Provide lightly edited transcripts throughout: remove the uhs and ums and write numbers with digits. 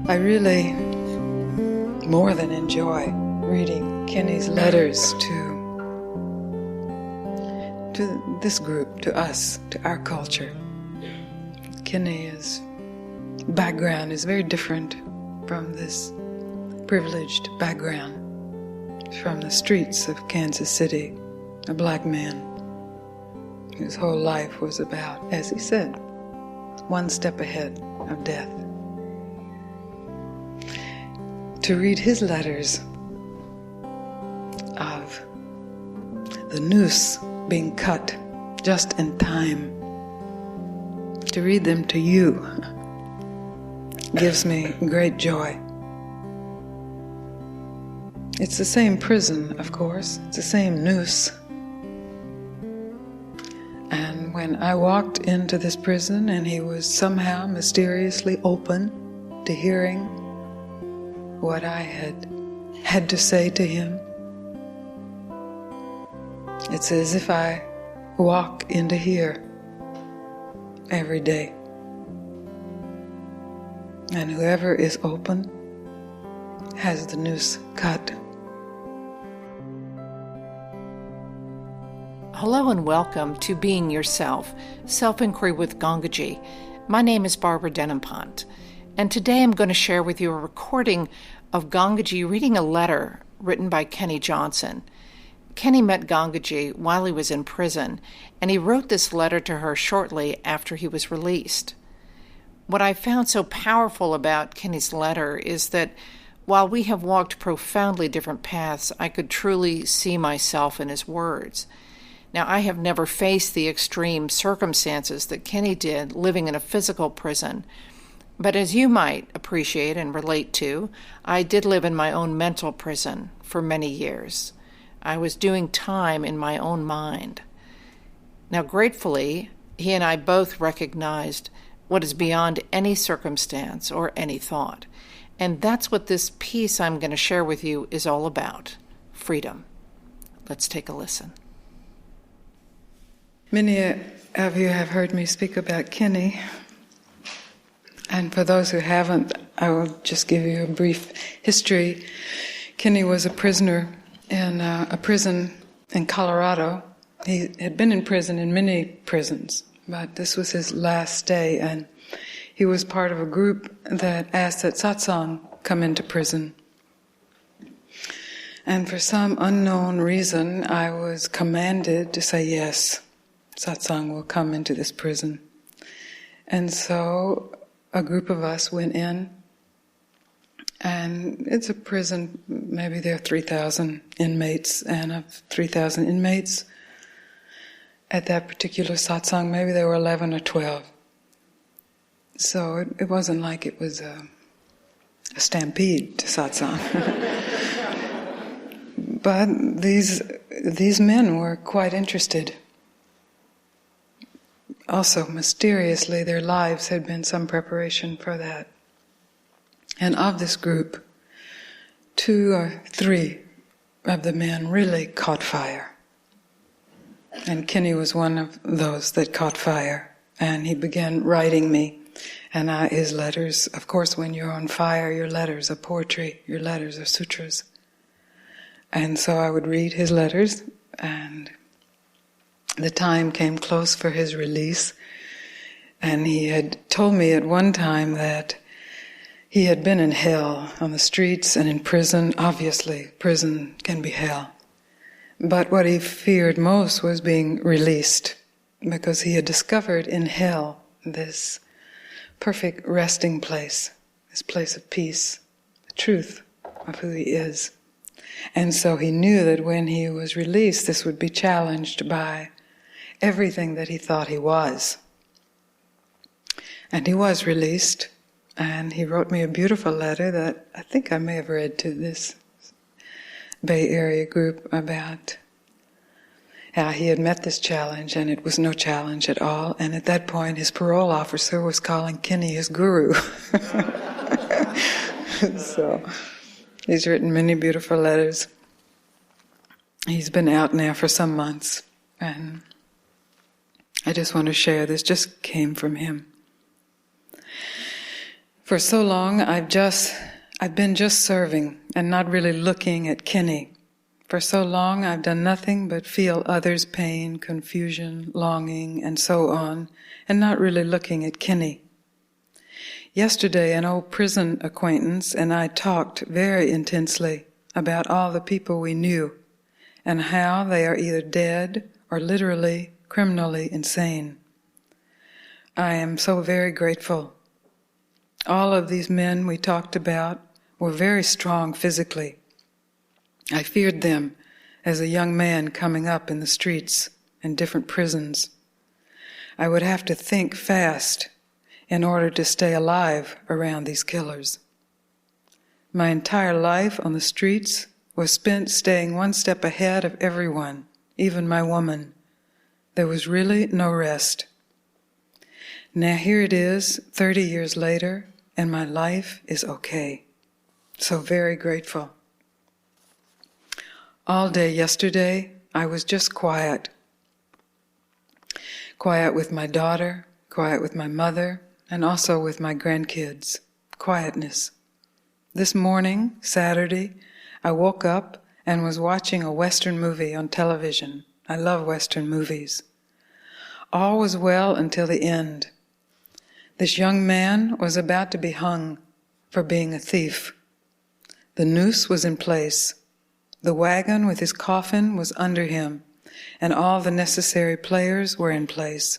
I really more than enjoy reading Kenny's letters to this group, to us, to our culture. Kenny's background is very different from this privileged background from the streets of Kansas City, a black man whose whole life was about, as he said, one step ahead of death. To read his letters of the noose being cut just in time, to read them to you gives me great joy. It's the same prison, of course. It's the same noose. And when I walked into this prison and he was somehow mysteriously open to hearing what I had to say to him, it's as if I walk into here every day. And whoever is open has the noose cut. Hello and welcome to Being Yourself, Self-Inquiry with Gangaji. My name is Barbara Denenpont, and today I'm going to share with you a recording of Gangaji reading a letter written by Kenny Johnson. Kenny met Gangaji while he was in prison, and he wrote this letter to her shortly after he was released. What I found so powerful about Kenny's letter is that while we have walked profoundly different paths, I could truly see myself in his words. Now, I have never faced the extreme circumstances that Kenny did living in a physical prison, but as you might appreciate and relate to, I did live in my own mental prison for many years. I was doing time in my own mind. Now, gratefully, he and I both recognized what is beyond any circumstance or any thought. And that's what this piece I'm going to share with you is all about, freedom. Let's take a listen. Many of you have heard me speak about Kenny. And for those who haven't, I will just give you a brief history. Kenny was a prisoner in a prison in Colorado. He had been in prison in many prisons, but this was his last stay, and he was part of a group that asked that satsang come into prison. And for some unknown reason, I was commanded to say, yes, satsang will come into this prison. And so a group of us went in, and it's a prison, maybe there are 3,000 inmates, and of 3,000 inmates, at that particular satsang, maybe there were 11 or 12. So it wasn't like it was a stampede to satsang. But these men were quite interested. Also, mysteriously, their lives had been some preparation for that. And of this group, 2 or 3 of the men really caught fire. And Kenny was one of those that caught fire. And he began writing me. And his letters, of course, when you're on fire, your letters are poetry, your letters are sutras. And so I would read his letters, and the time came close for his release. And he had told me at one time that he had been in hell on the streets and in prison. Obviously, prison can be hell. But what he feared most was being released, because he had discovered in hell this perfect resting place, this place of peace, the truth of who he is. And so he knew that when he was released, this would be challenged by everything that he thought he was. And he was released, and he wrote me a beautiful letter that I think I may have read to this Bay Area group about how he had met this challenge, and it was no challenge at all. And at that point, his parole officer was calling Kenny his guru. So he's written many beautiful letters. He's been out now for some months, and I just want to share this. Just came from him. For so long, I've been just serving and not really looking at Kinney. For so long, I've done nothing but feel others' pain, confusion, longing, and so on, and not really looking at Kinney. Yesterday, an old prison acquaintance and I talked very intensely about all the people we knew and how they are either dead or literally, criminally insane. I am so very grateful. All of these men we talked about were very strong physically. I feared them as a young man coming up in the streets in different prisons. I would have to think fast in order to stay alive around these killers. My entire life on the streets was spent staying one step ahead of everyone, even my woman. There was really no rest. Now here it is, 30 years later, and my life is okay. So very grateful. All day yesterday, I was just quiet. Quiet with my daughter, quiet with my mother, and also with my grandkids. Quietness. This morning, Saturday, I woke up and was watching a Western movie on television. I love Western movies. All was well until the end. This young man was about to be hung for being a thief. The noose was in place. The wagon with his coffin was under him, and all the necessary players were in place.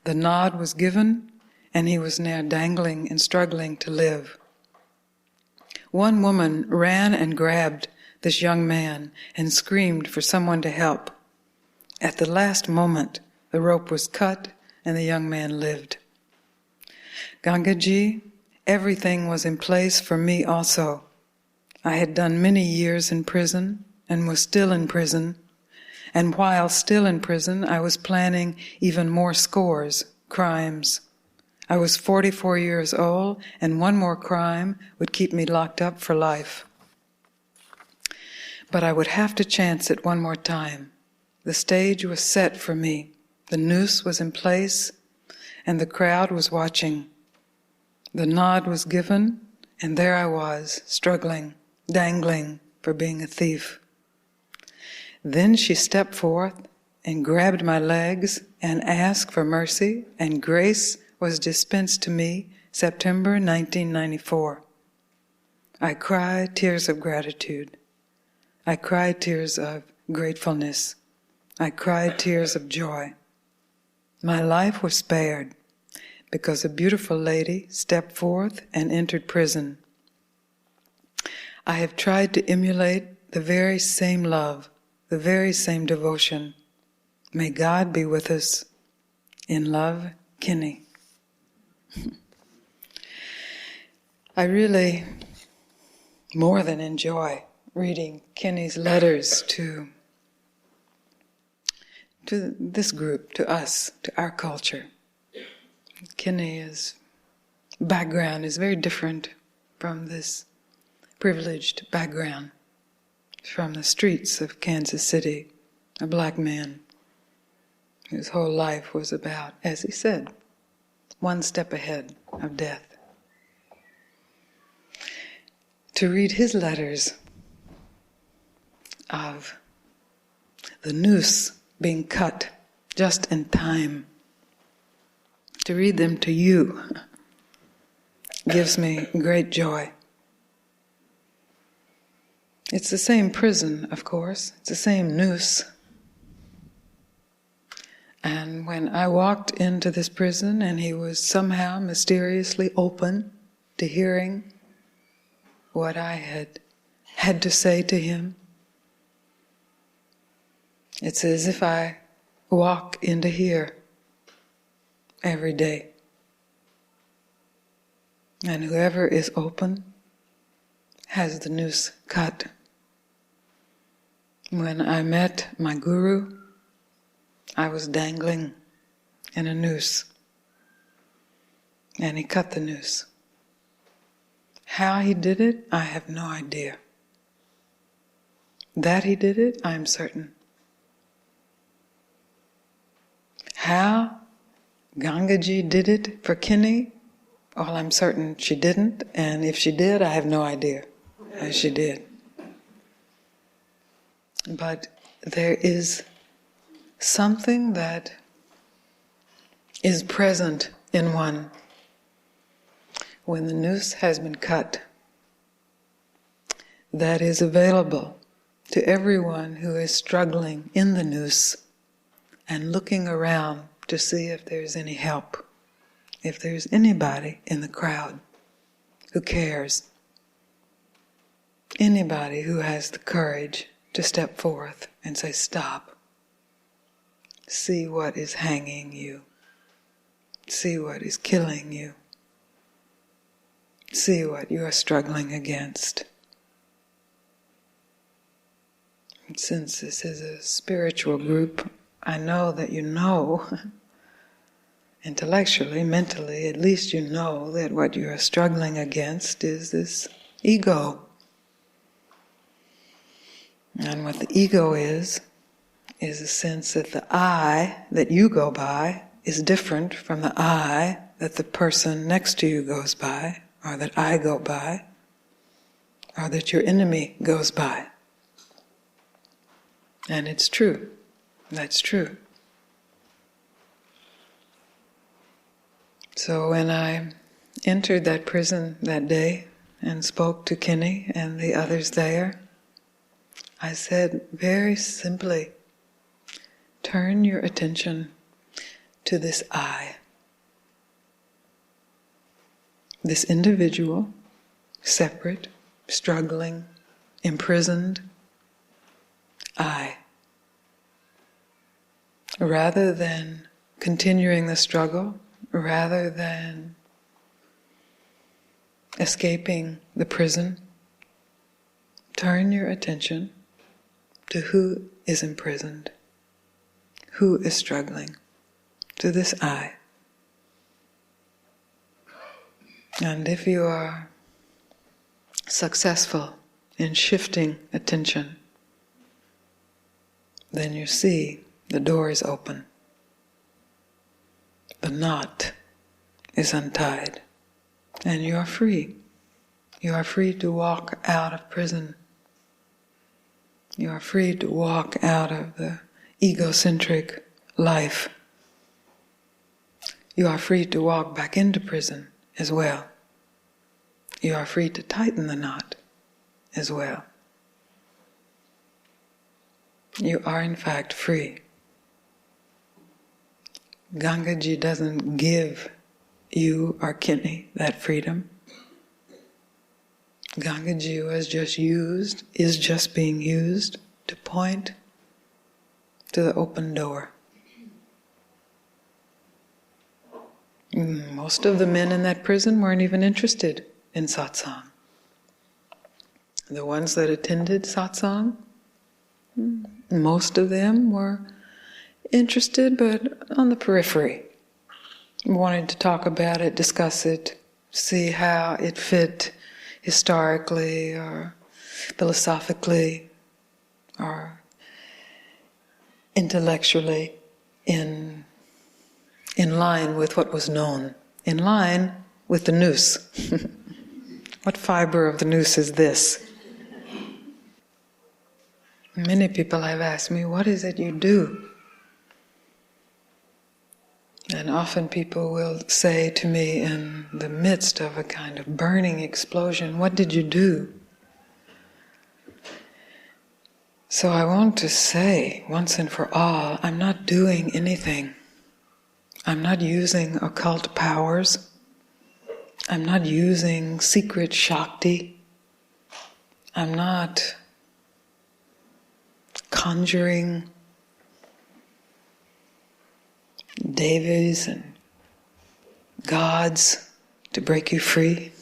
The nod was given, and he was now dangling and struggling to live. One woman ran and grabbed this young man and screamed for someone to help. At the last moment, the rope was cut and the young man lived. Gangaji, everything was in place for me also. I had done many years in prison and was still in prison, and while still in prison, I was planning even more scores, crimes. I was 44 years old, and one more crime would keep me locked up for life. But I would have to chance it one more time. The stage was set for me. The noose was in place, and the crowd was watching. The nod was given, and there I was, struggling, dangling for being a thief. Then she stepped forth and grabbed my legs and asked for mercy, and grace was dispensed to me September 1994. I cried tears of gratitude. I cried tears of gratefulness. I cried tears of joy. My life was spared because a beautiful lady stepped forth and entered prison. I have tried to emulate the very same love, the very same devotion. May God be with us. In love, Kinney. I really more than enjoy reading Kinney's letters to this group, to us, to our culture. Kinney's background is very different from this privileged background from the streets of Kansas City, a black man whose whole life was about, as he said, one step ahead of death. To read his letters of the noose being cut just in time, to read them to you gives me great joy. It's the same prison, of course. It's the same noose. And when I walked into this prison and he was somehow mysteriously open to hearing what I had to say to him, it's as if I walk into here every day. And whoever is open has the noose cut. When I met my guru, I was dangling in a noose, and he cut the noose. How he did it, I have no idea. That he did it, I'm certain. How Gangaji did it for Kinney, Well, I'm certain she didn't, and if she did, I have no idea how she did. But there is something that is present in one when the noose has been cut that is available to everyone who is struggling in the noose and looking around to see if there's any help, if there's anybody in the crowd who cares, anybody who has the courage to step forth and say, stop, see what is hanging you, see what is killing you, see what you are struggling against. And since this is a spiritual group, I know that you know, intellectually, mentally, at least you know that what you are struggling against is this ego. And what the ego is a sense that the I that you go by is different from the I that the person next to you goes by, or that I go by, or that your enemy goes by. And it's true. That's true. So when I entered that prison that day and spoke to Kenny and the others there, I said very simply, turn your attention to this I. This individual, separate, struggling, imprisoned, I. Rather than continuing the struggle, rather than escaping the prison, turn your attention to who is imprisoned, who is struggling, to this I. And if you are successful in shifting attention, then you see the door is open. The knot is untied, and you are free. You are free to walk out of prison. You are free to walk out of the egocentric life. You are free to walk back into prison as well. You are free to tighten the knot as well. You are in fact free. Gangaji doesn't give you or Kenny that freedom. Gangaji was just used, is just being used to point to the open door. Most of the men in that prison weren't even interested in satsang. The ones that attended satsang, most of them were interested, but on the periphery. Wanted to talk about it, discuss it, see how it fit historically or philosophically or intellectually in line with what was known, in line with the noose. What fiber of the noose is this? Many people have asked me, what is it you do? And often people will say to me in the midst of a kind of burning explosion, what did you do? So I want to say, once and for all, I'm not doing anything. I'm not using occult powers. I'm not using secret Shakti. I'm not conjuring devas and gods to break you free.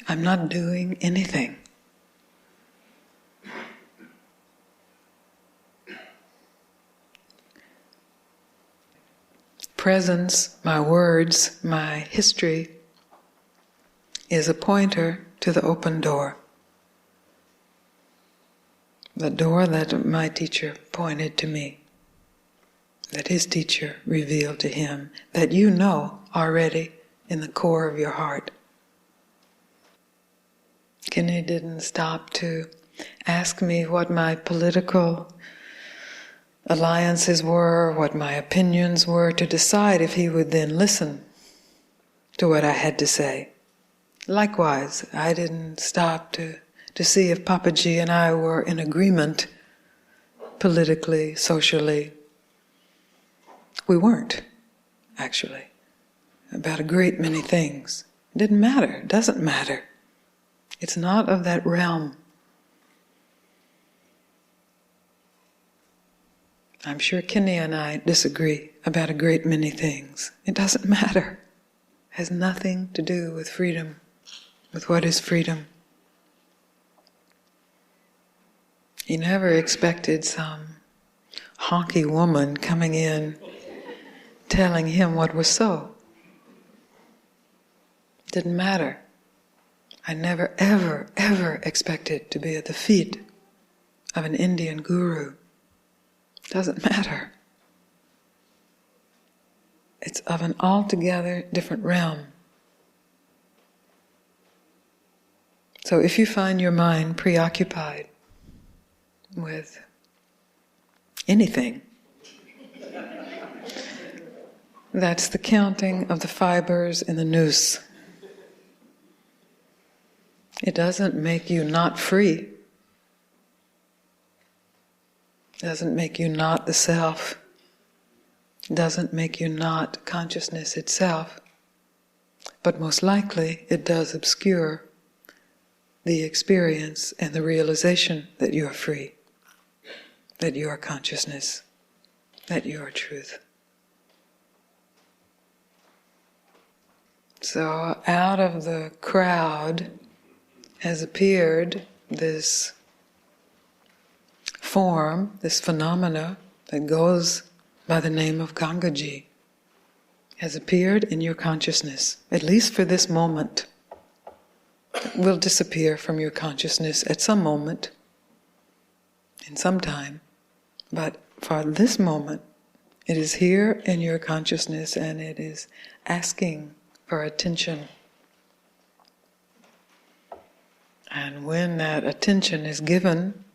I'm not doing anything. Presence, my words, my history is a pointer to the open door. The door that my teacher pointed to me, that his teacher revealed to him, that you know already in the core of your heart. Kinney didn't stop to ask me what my political alliances were, what my opinions were, to decide if he would then listen to what I had to say. Likewise, I didn't stop to see if Papaji and I were in agreement politically, socially. We weren't, actually, about a great many things. It didn't matter, it doesn't matter. It's not of that realm. I'm sure Kinney and I disagree about a great many things. It doesn't matter. It has nothing to do with freedom, with what is freedom. He never expected some honky woman coming in telling him what was so. It didn't matter. I never, ever, ever expected to be at the feet of an Indian guru. It doesn't matter. It's of an altogether different realm. So if you find your mind preoccupied with anything, that's the counting of the fibers in the noose. It doesn't make you not free. It doesn't make you not the self. It doesn't make you not consciousness itself. But most likely it does obscure the experience and the realization that you are free, that you are consciousness, that you are truth. So out of the crowd has appeared this form, this phenomena that goes by the name of Gangaji, has appeared in your consciousness, at least for this moment. It will disappear from your consciousness at some moment, in some time, but for this moment, it is here in your consciousness and it is asking for attention. And when that attention is given,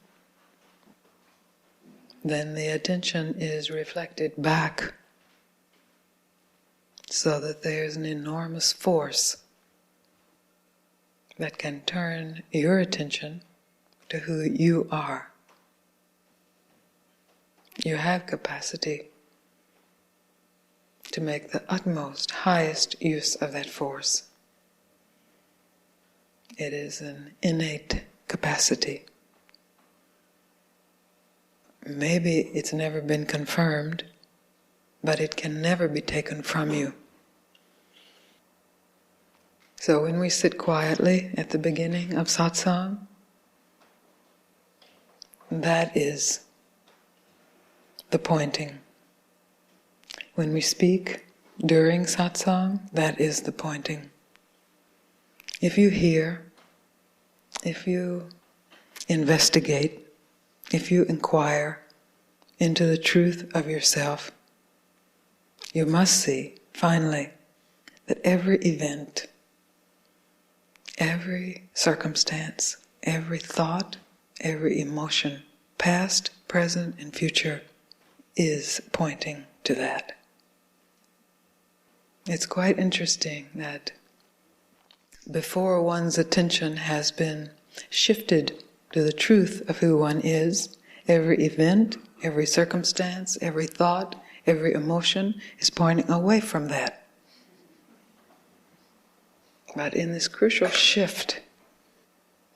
then the attention is reflected back so that there's an enormous force that can turn your attention to who you are. You have capacity to make the utmost, highest use of that force. It is an innate capacity. Maybe it's never been confirmed, but it can never be taken from you. So when we sit quietly at the beginning of satsang, that is the pointing. When we speak during satsang, that is the pointing. If you hear, if you investigate, if you inquire into the truth of yourself, you must see, finally, that every event, every circumstance, every thought, every emotion, past, present, and future, is pointing to that. It's quite interesting that before one's attention has been shifted to the truth of who one is, every event, every circumstance, every thought, every emotion is pointing away from that. But in this crucial shift,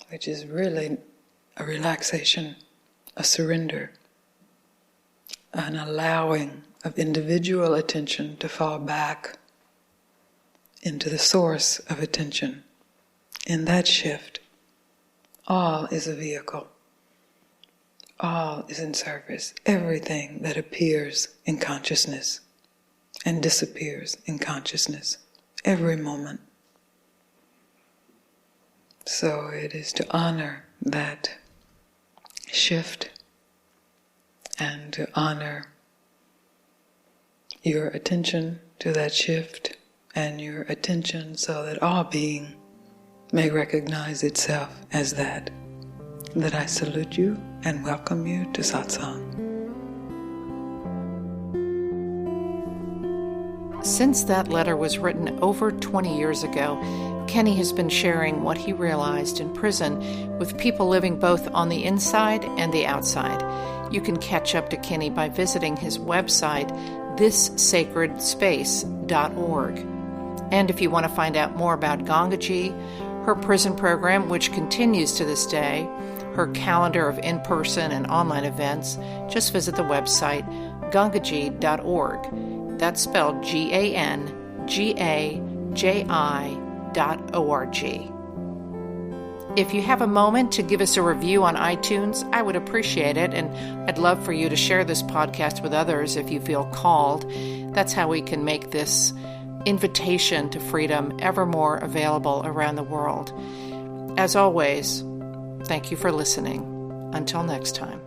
which is really a relaxation, a surrender, an allowing of individual attention to fall back into the source of attention. In that shift, all is a vehicle. All is in service. Everything that appears in consciousness and disappears in consciousness. Every moment. So it is to honor that shift and to honor your attention to that shift and your attention so that all being may recognize itself as that I salute you and welcome you to satsang. Since that letter was written over 20 years ago, Kenny has been sharing what he realized in prison with people living both on the inside and the outside. You can catch up to Kenny by visiting his website, thissacredspace.org. And if you want to find out more about Gangaji, her prison program, which continues to this day, her calendar of in-person and online events, just visit the website gangaji.org. That's spelled GANGAJI.org. If you have a moment to give us a review on iTunes, I would appreciate it, and I'd love for you to share this podcast with others if you feel called. That's how we can make this invitation to freedom ever more available around the world. As always, thank you for listening. Until next time.